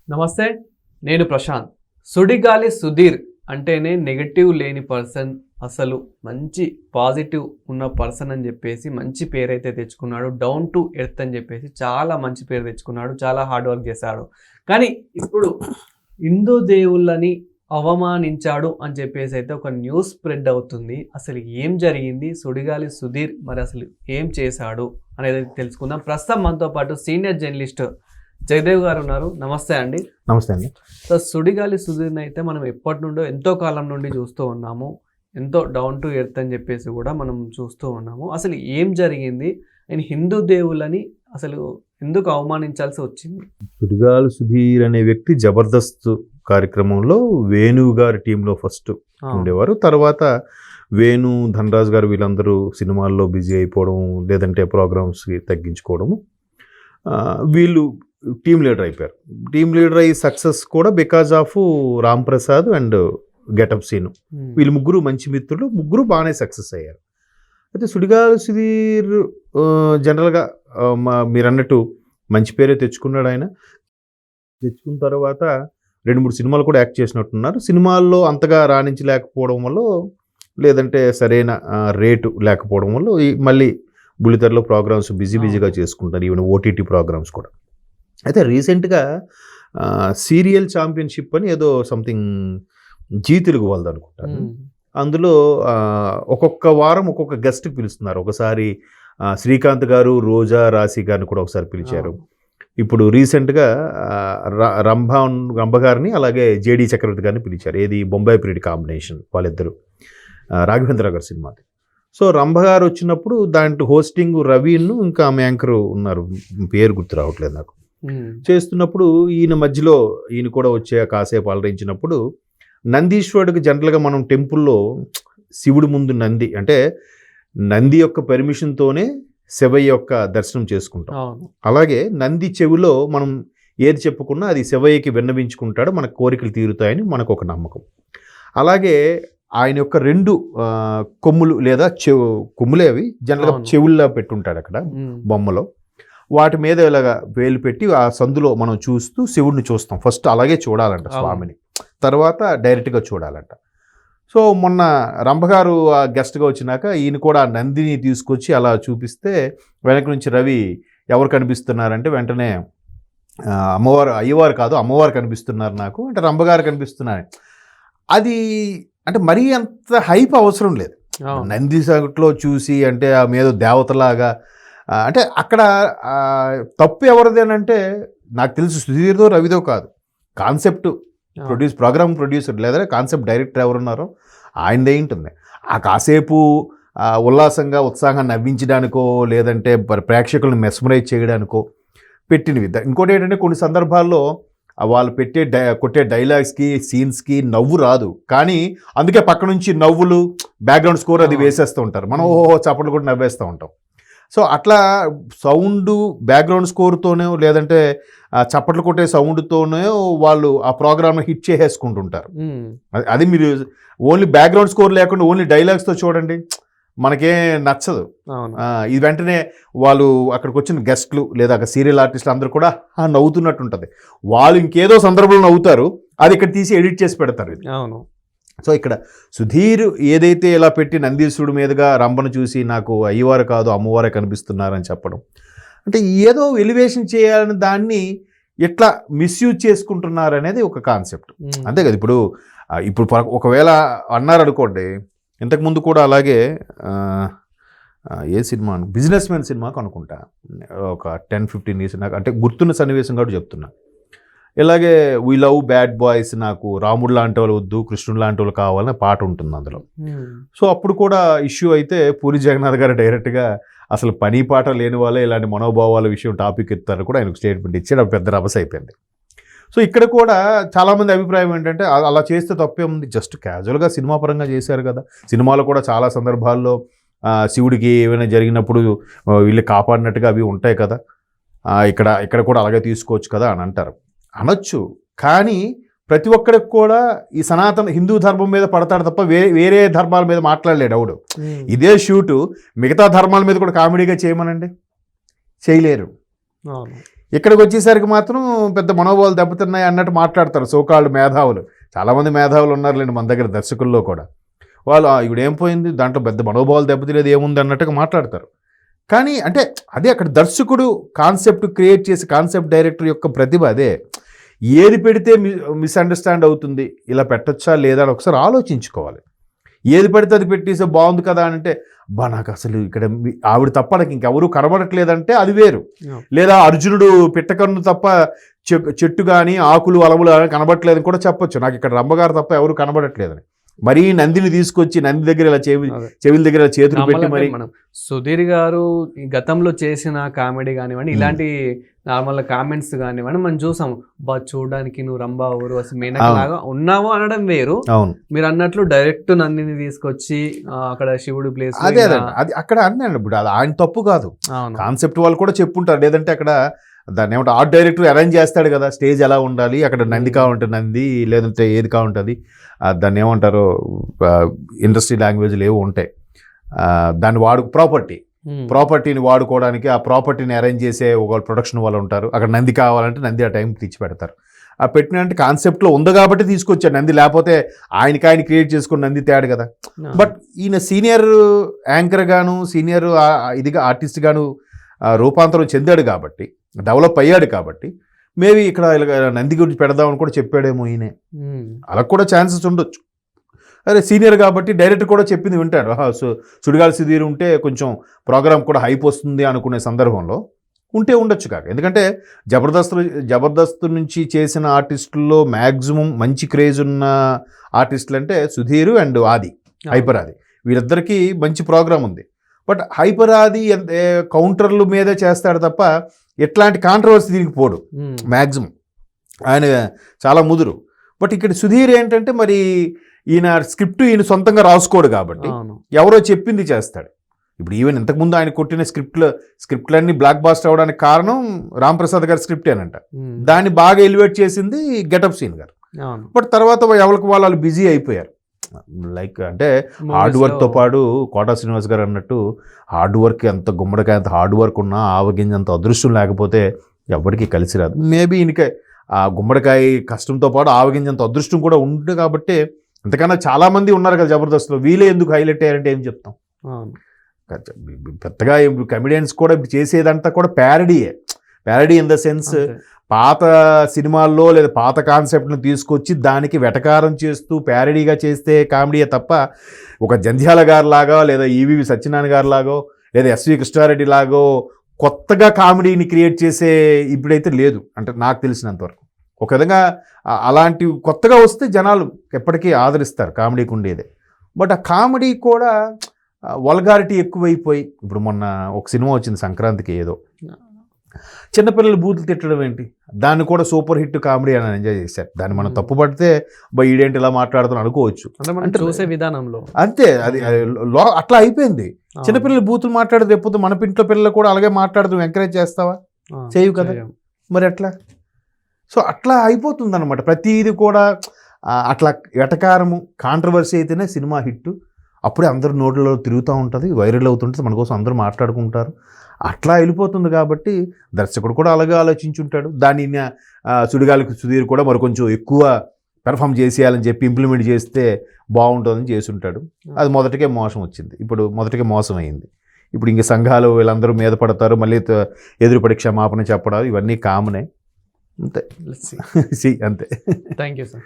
నమస్తే, నేను ప్రశాంత్. సుడిగాలి సుధీర్ అంటేనే నెగటివ్ లేని పర్సన్, అసలు మంచి పాజిటివ్ ఉన్న పర్సన్ అని చెప్పేసి మంచి పేరు అయితే తెచ్చుకున్నాడు. డౌన్ టు ఎర్త్ అని చెప్పేసి చాలా మంచి పేరు తెచ్చుకున్నాడు, చాలా హార్డ్ వర్క్ చేశాడు. కానీ ఇప్పుడు హిందూ దేవుళ్ళని అవమానించాడు అని చెప్పేసి అయితే ఒక న్యూస్ స్ప్రెడ్ అవుతుంది. అసలు ఏం జరిగింది, సుడిగాలి సుధీర్ మరి అసలు ఏం చేశాడు అనేది తెలుసుకుందాం. ప్రస్తుతం మనతో పాటు సీనియర్ జర్నలిస్ట్ జయదేవ్ గారు ఉన్నారు. నమస్తే అండి. నమస్తే అండి. సో సుడిగాలి సుధీర్ని అయితే మనం ఎప్పటి నుండో ఎంతో కాలం నుండి చూస్తూ ఉన్నాము. ఎంతో డౌన్ టు ఎర్త్ అని చెప్పేసి కూడా మనం చూస్తూ ఉన్నాము. అసలు ఏం జరిగింది, ఆయన హిందూ దేవుళ్ళని అసలు ఎందుకు అవమానించాల్సి వచ్చింది? సుడిగాలి సుధీర్ అనే వ్యక్తి జబర్దస్త్ కార్యక్రమంలో వేణు గారి టీంలో ఫస్ట్ ఉండేవారు. తర్వాత వేణు, ధనరాజ్ గారు వీళ్ళందరూ సినిమాల్లో బిజీ అయిపోవడం, లేదంటే ప్రోగ్రామ్స్కి తగ్గించుకోవడము, వీళ్ళు టీమ్ లీడర్ అయిపోయారు. టీమ్ లీడర్ అయ్యి సక్సెస్ కూడా because of Ram Prasad and getup Seenu. వీళ్ళు ముగ్గురు మంచి మిత్రులు, ముగ్గురు బాగానే సక్సెస్ అయ్యారు. అయితే సుడిగాలి సుధీర్ జనరల్గా మీరు అన్నట్టు మంచి పేరే తెచ్చుకున్నాడు. ఆయన తెచ్చుకున్న తర్వాత 2-3 సినిమాలు కూడా యాక్ట్ చేసినట్టున్నారు. సినిమాల్లో అంతగా రాణించలేకపోవడం వల్ల, లేదంటే సరైన రేటు లేకపోవడం వల్ల మళ్ళీ బుల్లితెరలో ప్రోగ్రామ్స్ బిజీగా చేసుకుంటారు, ఈవెన్ ఓటీటీ ప్రోగ్రామ్స్ కూడా. అయితే రీసెంట్గా సీరియల్ ఛాంపియన్షిప్ అని ఏదో సంథింగ్ జీ తెలుగు వాళ్ళది అనుకుంటాను. అందులో ఒక్కొక్క వారం ఒక్కొక్క గెస్ట్కి పిలుస్తున్నారు. ఒకసారి శ్రీకాంత్ గారు, రోజా, రాశి గారిని కూడా ఒకసారి పిలిచారు. ఇప్పుడు రీసెంట్గా రంభ గారిని, అలాగే జేడి చక్రవర్తి గారిని పిలిచారు. ఏది బొంబాయి పీరియడ్ కాంబినేషన్ వాళ్ళిద్దరు, రాఘవేంద్ర గారి సినిమాది. సో రంభ గారు వచ్చినప్పుడు దాంట్లో హోస్టింగ్ రవీన్, ఇంకా ఆమె యాంకర్ ఉన్నారు, పేరు గుర్తు రావట్లేదు నాకు, చేస్తున్నప్పుడు ఈయన మధ్యలో ఈయన కూడా వచ్చే కాసేపు అలరించినప్పుడు, నందీశ్వరుడికి జనరల్గా మనం టెంపుల్లో శివుడి ముందు నంది అంటే నంది యొక్క పర్మిషన్తోనే శివయ్య యొక్క దర్శనం చేసుకుంటాం. అలాగే నంది చెవిలో మనం ఏది చెప్పుకున్నా అది శివయ్యకి విన్నవించుకుంటాడు, మన కోరికలు తీరుతాయని మనకు ఒక నమ్మకం. అలాగే ఆయన యొక్క 2 కొమ్ములు లేదా కొమ్ములే అవి జనరల్గా చెవుల్లో పెట్టుంటాడు అక్కడ బొమ్మలో. వాటి మీద ఇలాగా వేలు పెట్టి ఆ సందులో మనం చూస్తూ శివుడిని చూస్తాం. ఫస్ట్ అలాగే చూడాలంట స్వామిని, తర్వాత డైరెక్ట్గా చూడాలంట. సో మొన్న రంభగారు ఆ గెస్ట్గా వచ్చినాక ఈయన కూడా ఆ నందిని తీసుకొచ్చి అలా చూపిస్తే వెనక నుంచి రవి ఎవరు కనిపిస్తున్నారంటే వెంటనే అమ్మవారు, అయ్యవారు కాదు అమ్మవారు కనిపిస్తున్నారు నాకు అంటే రంభగారు కనిపిస్తున్నారు. అది అంటే మరీ అంత హైప్ అవసరం లేదు. నంది సగట్లో చూసి అంటే ఆ మీద దేవతలాగా అంటే అక్కడ తప్పు ఎవరిదేనంటే నాకు తెలుసు సుధీర్దో రవిదో కాదు, కాన్సెప్ట్ ప్రోగ్రామ్ ప్రొడ్యూసర్ లేదా కాన్సెప్ట్ డైరెక్టర్ ఎవరున్నారో ఆయనదే ఉంటుంది. ఆ కాసేపు ఉల్లాసంగా ఉత్సాహంగా నవ్వించడానికో, లేదంటే ప్రేక్షకులను మెస్మరైజ్ చేయడానికో పెట్టినవి. ఇంకోటి ఏంటంటే కొన్ని సందర్భాల్లో వాళ్ళు కొట్టే డైలాగ్స్కి, సీన్స్కి నవ్వు రాదు, కానీ అందుకే పక్క నుంచి నవ్వులు, బ్యాక్గ్రౌండ్ స్కోర్ అది వేసేస్తూ ఉంటారు. మనం చప్పట్లు కూడా నవ్వేస్తూ ఉంటాం. సో అట్లా సౌండ్ బ్యాక్గ్రౌండ్ స్కోర్తోనే, లేదంటే చప్పట్లు కొట్టే సౌండ్తోనే వాళ్ళు ఆ ప్రోగ్రామ్ని హిట్ చేసేసుకుంటుంటారు. అది మీరు ఓన్లీ బ్యాక్గ్రౌండ్ స్కోర్ లేకుండా ఓన్లీ డైలాగ్స్తో చూడండి, మనకేం నచ్చదు. ఇది వెంటనే వాళ్ళు అక్కడికి వచ్చిన గెస్ట్లు లేదా అక్కడ సీరియల్ ఆర్టిస్టులు అందరూ కూడా నవ్వుతున్నట్టు ఉంటుంది. వాళ్ళు ఇంకేదో సందర్భంలో నవ్వుతారు, అది ఇక్కడ తీసి ఎడిట్ చేసి పెడతారు. అవును. సో ఇక్కడ సుధీర్ ఏదైతే ఇలా పెట్టి నందీశ్వరుడి మీదుగా రంభను చూసి నాకు అయ్యవారు కాదు అమ్మవారే కనిపిస్తున్నారని చెప్పడం, అంటే ఏదో ఎలివేషన్ చేయాలని దాన్ని ఎట్లా మిస్యూజ్ చేసుకుంటున్నారు అనేది ఒక కాన్సెప్ట్, అంతే కదా. ఇప్పుడు ఒకవేళ అన్నారు అనుకోండి, ఇంతకుముందు కూడా అలాగే ఏ సినిమా బిజినెస్ మ్యాన్ సినిమాకు అనుకుంటా ఒక 10-15 years నాకు అంటే గుర్తున్న సన్నివేశం కూడా చెప్తున్నా. ఇలాగే వీ లవ్ బ్యాడ్ బాయ్స్, నాకు రాముడు లాంటి వాళ్ళు వద్దు, కృష్ణుడు లాంటి వాళ్ళు కావాలని పాట ఉంటుంది అందులో. సో అప్పుడు కూడా ఇష్యూ అయితే పూరి జగన్నాథ్ గారు డైరెక్ట్గా అసలు పని పాట లేని వాళ్ళే ఇలాంటి మనోభావాల విషయం టాపిక్ ఎత్తారు కూడా ఆయనకు స్టేట్మెంట్ ఇచ్చాడు. అది పెద్ద రభస అయిపోయింది. సో ఇక్కడ కూడా చాలామంది అభిప్రాయం ఏంటంటే అలా చేస్తే తప్పే ఉంది, జస్ట్ క్యాజువల్గా సినిమా పరంగా చేశారు కదా. సినిమాలో కూడా చాలా సందర్భాల్లో శివుడికి ఏమైనా జరిగినప్పుడు వీళ్ళు కాపాడినట్టుగా అవి ఉంటాయి కదా, ఇక్కడ కూడా అలాగే తీసుకోవచ్చు కదా అని అంటారు. అనొచ్చు, కానీ ప్రతి ఒక్కరికి కూడా ఈ సనాతన హిందూ ధర్మం మీద పడతాడు తప్ప వేరే ధర్మాల మీద మాట్లాడలేడు ఎవడు. ఇదే షూటు మిగతా ధర్మాల మీద కూడా కామెడీగా చేయమనండి, చేయలేరు. ఇక్కడికి వచ్చేసరికి మాత్రం పెద్ద మనోభావాలు దెబ్బతిన్నాయి అన్నట్టు మాట్లాడతారు సోకాళ్ళు మేధావులు. చాలామంది మేధావులు ఉన్నారులేండి మన దగ్గర దర్శకుల్లో కూడా. వాళ్ళు ఇప్పుడు ఏం పోయింది దాంట్లో పెద్ద మనోభావాలు దెబ్బతిలేదు ఏముంది అన్నట్టుగా మాట్లాడతారు. కానీ అంటే అదే అక్కడ దర్శకుడు కాన్సెప్ట్ క్రియేట్ చేసి కాన్సెప్ట్ డైరెక్టర్ యొక్క ప్రతిభ అదే. ఏది పెడితే మిస్అండర్స్టాండ్ అవుతుంది, ఇలా పెట్టచ్చా లేదా అని ఒకసారి ఆలోచించుకోవాలి. ఏది పెడితే అది పెట్టేసే బాగుంది కదా అని అంటే నాకు అసలు ఇక్కడ ఆవిడ తప్ప నాకు ఇంకెవరూ కనబడట్లేదంటే అది వేరు. లేదా అర్జునుడు పిట్టకన్ను తప్ప చెట్టు కానీ ఆకులు అలములు కనబడట్లేదని కూడా చెప్పొచ్చు, నాకు ఇక్కడ రంభగారు తప్ప ఎవరు కనబడట్లేదని. మరీ నందిని తీసుకొచ్చి నంది దగ్గర ఇలా చెవిల దగ్గర చేతులు పెట్టి మరి మనం సుధీర్ గారు గతంలో చేసిన కామెడీ కానివ్వండి, ఇలాంటి నార్మల్ కామెంట్స్ కానివ్వండి మనం చూసాము. చూడడానికి నువ్వు రంభా ఊరు అసలు మేనక లాగా ఉన్నావు అనడం వేరు. అవును, మీరు అన్నట్లు డైరెక్ట్ నందిని తీసుకొచ్చి అక్కడ శివుడు ప్లేస్ అదే అది అక్కడ అన్నాడు. ఇప్పుడు అది ఆయన తప్పు కాదు, కాన్సెప్ట్ వాళ్ళు కూడా చెప్పుంటారు. లేదంటే అక్కడ దాన్ని ఏమంటే ఆర్ట్ డైరెక్టర్ అరేంజ్ చేస్తాడు కదా, స్టేజ్ ఎలా ఉండాలి, అక్కడ నంది కావుంటుంది నంది, లేదంటే ఏది కావుంటుంది దాన్ని ఏమంటారు ఇండస్ట్రీ లాంగ్వేజ్లు ఏవో ఉంటాయి, దాన్ని ప్రాపర్టీని వాడుకోవడానికి ఆ ప్రాపర్టీని అరేంజ్ చేసే ఒక ప్రొడక్షన్ వాళ్ళు ఉంటారు. అక్కడ నంది కావాలంటే నంది ఆ టైంకి తెచ్చి పెడతారు. ఆ పెట్టినంటే కాన్సెప్ట్లో ఉంది కాబట్టి తీసుకొచ్చాడు నంది, లేకపోతే ఆయన క్రియేట్ చేసుకుని నంది తేడు కదా. బట్ ఈయన సీనియర్ యాంకర్ గాను సీనియర్ ఇదిగా ఆర్టిస్ట్ గాను రూపాంతరం చెందాడు కాబట్టి, డెవలప్ అయ్యాడు కాబట్టి మేబీ ఇక్కడ నంది గురించి పెడదామని కూడా చెప్పాడేమో ఈయనే. అలా కూడా ఛాన్సెస్ ఉండొచ్చు. అరే సీనియర్ కాబట్టి డైరెక్టర్ కూడా చెప్పింది వింటాడు. సుడిగాలి సుధీర్ ఉంటే కొంచెం ప్రోగ్రామ్ కూడా హైప్ వస్తుంది అనుకునే సందర్భంలో ఉంటే ఉండొచ్చు కాక. ఎందుకంటే జబర్దస్త్ నుంచి చేసిన ఆర్టిస్టుల్లో మ్యాక్సిమం మంచి క్రేజ్ ఉన్న ఆర్టిస్టులు అంటే సుధీర్ అండ్ ఆది, హైపర్ ఆది, వీళ్ళిద్దరికీ మంచి ప్రోగ్రామ్ ఉంది. బట్ హైపర్ ఆది కౌంటర్ల మీదే చేస్తాడు తప్ప ఎట్లాంటి కాంట్రవర్సీ దీనికి పోడు మ్యాక్సిమం. ఆయన చాలా ముదురు. బట్ ఇక్కడ సుధీర్ ఏంటంటే మరి ఈయన స్క్రిప్ట్ ఈయన సొంతంగా రాసుకోడు కాబట్టి ఎవరో చెప్పింది చేస్తాడు. ఇప్పుడు ఈవెన్ ఇంతకుముందు ఆయన కొట్టిన స్క్రిప్ట్లన్నీ బ్లాక్ బాస్టర్ అవడానికి కారణం రాంప్రసాద్ గారి స్క్రిప్టేనంట. దాన్ని బాగా ఎలివేట్ చేసింది గెటప్ సీన్ గారు. బట్ తర్వాత ఎవరికి వాళ్ళు బిజీ అయిపోయారు. లైక్ అంటే హార్డ్ వర్క్తో పాటు కోటా శ్రీనివాస్ గారు అన్నట్టు హార్డ్ వర్క్ ఎంత గుమ్మడికాయ అంత హార్డ్ వర్క్ ఉన్నా ఆవగింజ అంత అదృష్టం లేకపోతే ఎవరికి కలిసి రాదు. మేబీ ఈయనకే ఆ గుమ్మడికాయ కష్టంతో పాటు ఆవగింజంత అదృష్టం కూడా ఉంది కాబట్టి, అంతకన్నా చాలామంది ఉన్నారు కదా జబర్దస్త్లో, వీళ్ళే ఎందుకు హైలైట్ అయ్యారంటే ఏం చెప్తాం. పెద్దగా కమెడియన్స్ కూడా చేసేదంతా కూడా ప్యారడీ ఇన్ ద సెన్స్ పాత సినిమాల్లో లేదా పాత కాన్సెప్ట్ను తీసుకొచ్చి దానికి వెటకారం చేస్తూ ప్యారడీగా చేస్తే కామెడీయే తప్ప ఒక జంధ్యాల గారి లాగా లేదా ఈవీవి సత్యనారాయణ గారి లాగో లేదా ఎస్వి కృష్ణారెడ్డి లాగో కొత్తగా కామెడీని క్రియేట్ చేసే ఇప్పుడైతే లేదు అంటే నాకు తెలిసినంతవరకు. ఒక విధంగా అలాంటివి కొత్తగా వస్తే జనాలు ఎప్పటికీ ఆదరిస్తారు, కామెడీకి ఉండేదే. బట్ ఆ కామెడీ కూడా వల్గారిటీ ఎక్కువైపోయి, ఇప్పుడు మొన్న ఒక సినిమా వచ్చింది సంక్రాంతికి, ఏదో చిన్నపిల్లలు బూతులు తిట్టడం ఏంటి, దాన్ని కూడా సూపర్ హిట్ కామెడీ అని ఎంజాయ్ చేశారు. దాన్ని మనం తప్పుపడితే ఈడేంటి ఇలా మాట్లాడుతాను అనుకోవచ్చు, అంటే చూసే విధానంలో అంతే. అది అట్లా అయిపోయింది. చిన్నపిల్లలు బూతులు మాట్లాడేది ఎప్పుడు మన ఇంట్లో పిల్లలు కూడా అలాగే మాట్లాడుతూ ఎంకరేజ్ చేస్తావా? చేయవు కదా, మరి అట్లా. సో అట్లా అయిపోతుంది అనమాట ప్రతిది కూడా. అట్లా ఎటకారము కాంట్రవర్సీ అయితేనే సినిమా హిట్, అప్పుడే అందరు నోట్లలో తిరుగుతూ ఉంటుంది, వైరల్ అవుతుంటుంది, మన కోసం అందరూ మాట్లాడుకుంటారు. అట్లా వెళ్ళిపోతుంది కాబట్టి దర్శకుడు కూడా అలాగే ఆలోచించుంటాడు. దాన్ని సుడిగాలికి సుధీర్ కూడా మరి కొంచెం ఎక్కువ పెర్ఫామ్ చేసేయాలని చెప్పి ఇంప్లిమెంట్ చేస్తే బాగుంటుందని చేసి ఉంటాడు. అది మొదటికే మోసం వచ్చింది, ఇప్పుడు మొదటికే మోసం అయింది. ఇప్పుడు ఇంక సంఘాలు వీళ్ళందరూ మీద పడతారు, మళ్ళీ ఎదురుపడి క్షమాపణ చెప్పడాలు ఇవన్నీ కామనే. అంతే. అంతే. Thank you sir.